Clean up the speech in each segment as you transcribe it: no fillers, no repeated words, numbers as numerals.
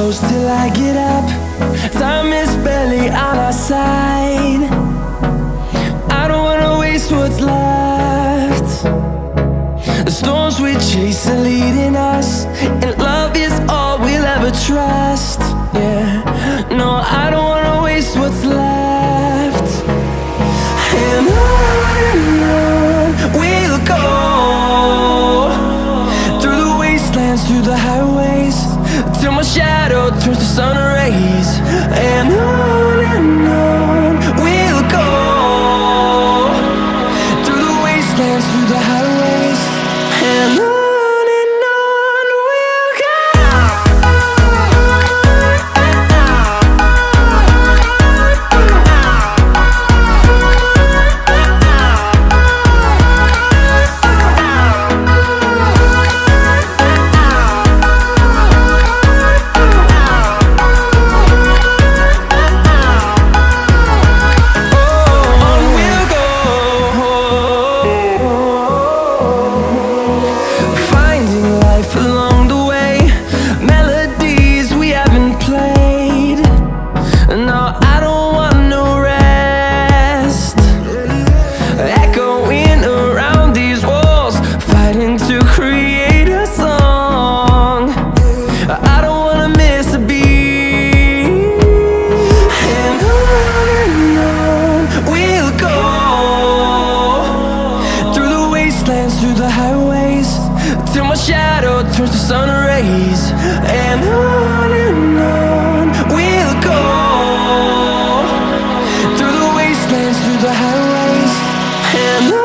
close till I get up. Time is barely on our side. I don't wanna waste what's left. The storms we chase are leading us, and love is all we'll ever trust. Yeah, no, I don't wanna waste what's left. And on we'll go, through the wastelands, through the highways, till my shadow turns to sun rays. And on we'll go, through the wastelands, through the highways, and on. Through the highways, till my shadow turns to sun rays. And on we'll go, through the wastelands, through the highways, and on.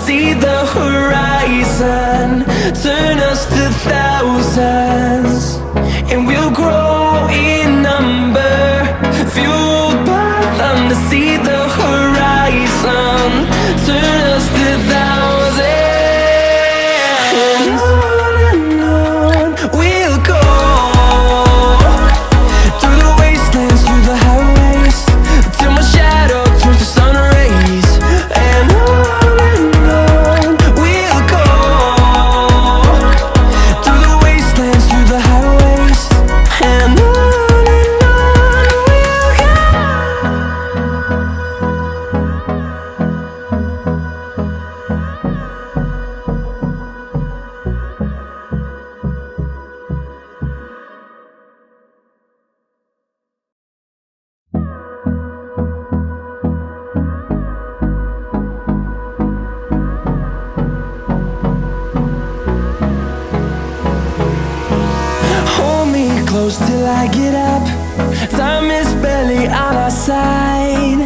See the horizon turn us to thousands, and we'll grow in number, fueled by them. To see the horizon turn us to thousands, and on we'll go, through the wastelands, through the highways, till my shadow turns to sun rays. And close till I get up. Time is barely on our side.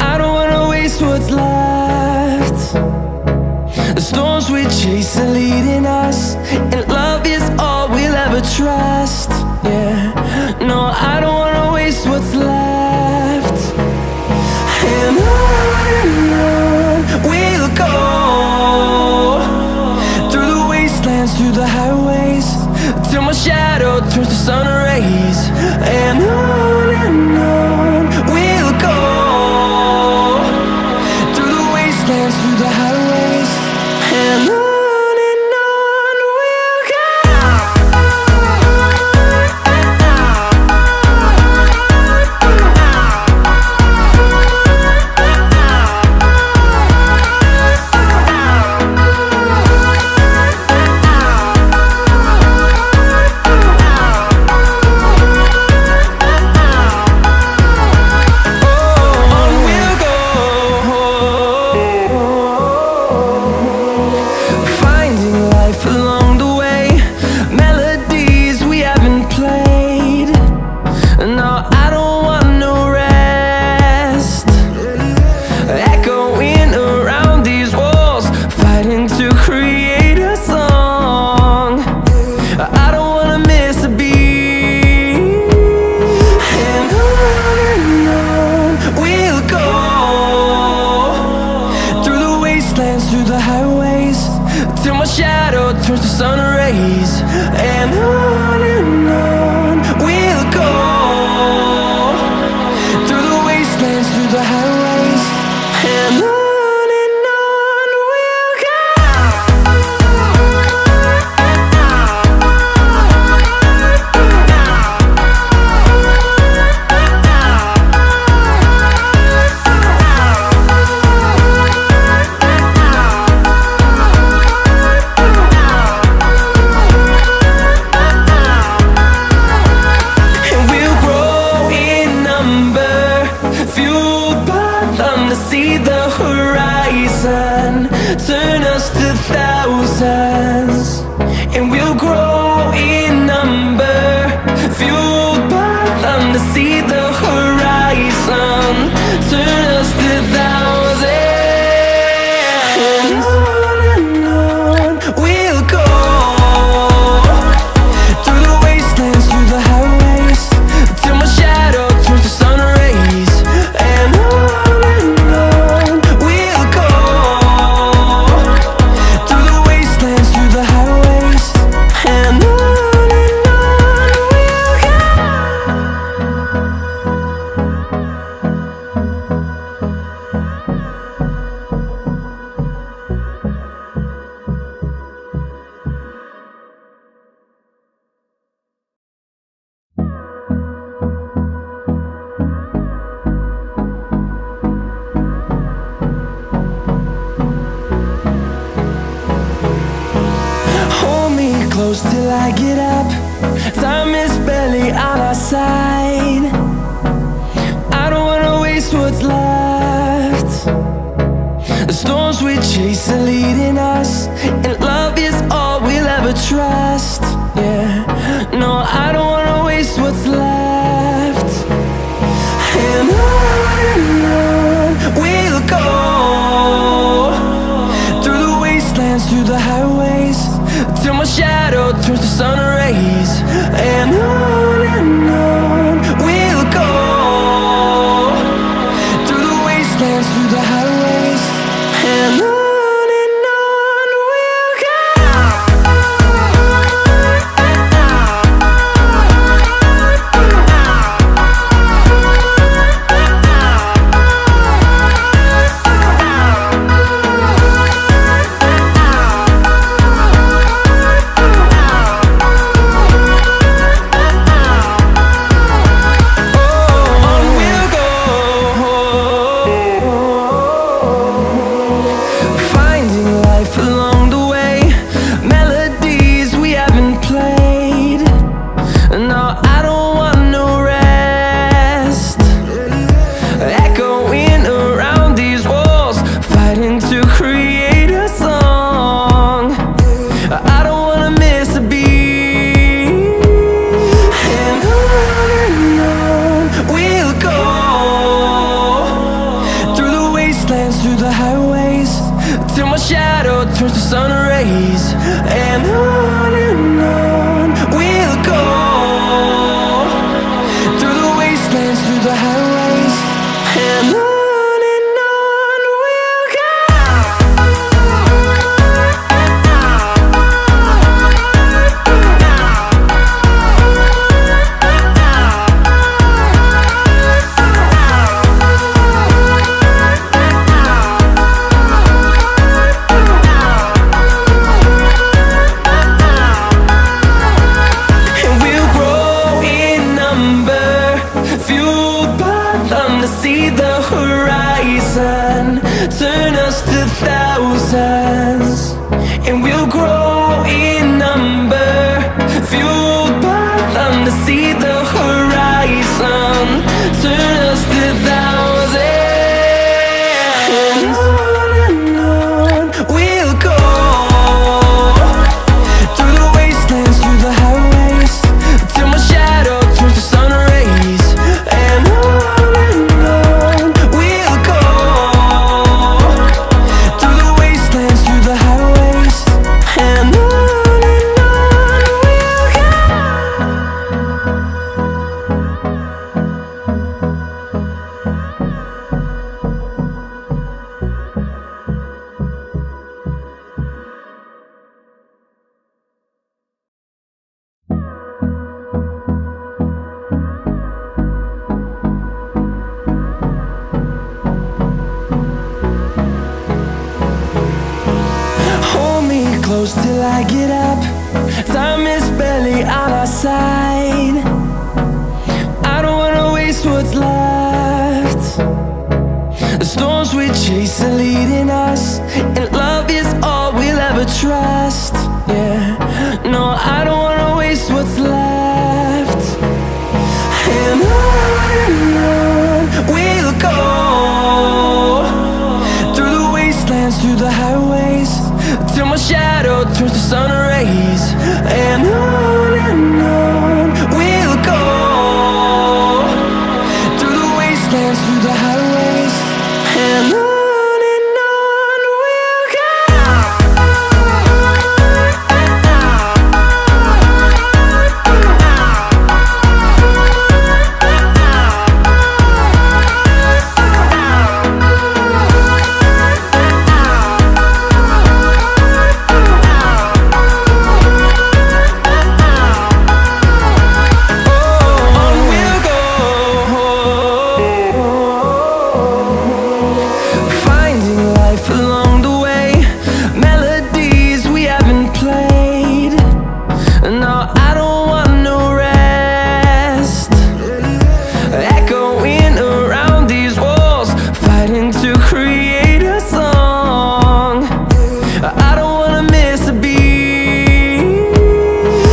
I don't wanna waste what's left. The storms we chase are leading us, and love is all we'll ever trust. Yeah, no, I don't wanna waste what's left. And on we'll go, through the wastelands, through the highways, till my shadow turns to sun rays. And on we'll go, through the wastelands, through the highways, and on. the highways, and on we'll go. See the horizon turn us to thousands, and we'll grow in number, fueled by them. To see the horizon turn us to thousands, and on we'll go, through the wastelands, through the highways, till my shadow turns to sun rays, and on close till I get up. Time is barely on our side. I don't wanna waste what's left. The storms we chase are leading us, and love is all we'll ever trust. Yeah, no, I don't wanna waste what's left. And on we'll go, through the wastelands, through the highways, till my shadow turns to sun rays, and on we'll go, through the wastelands, through the highways, and on we'll go. Through the highways, till my shadow turns to sun rays, and on we'll go, through the wastelands, through the highways, and on we'll go. To see the horizon turn us to thousands, and we'll grow in number, fueled by them. To see the horizon turn us to thousands, and on we'll go, through the wastelands, through the highways, till my shadow turns to sun rays, and on we'll go, through the wastelands, through the highways, and I get up. Time is barely on our side. I don't wanna waste what's left. The storms we chase are leading us, and love is all we'll ever trust. Yeah, no, I don't wanna waste what's left. And on we'll go, through the wastelands, through the highways, till my shadow turns to sun rays. And on we'll go, through the wastelands, through the highways, and on we'll go. Echoing around these walls, fighting to create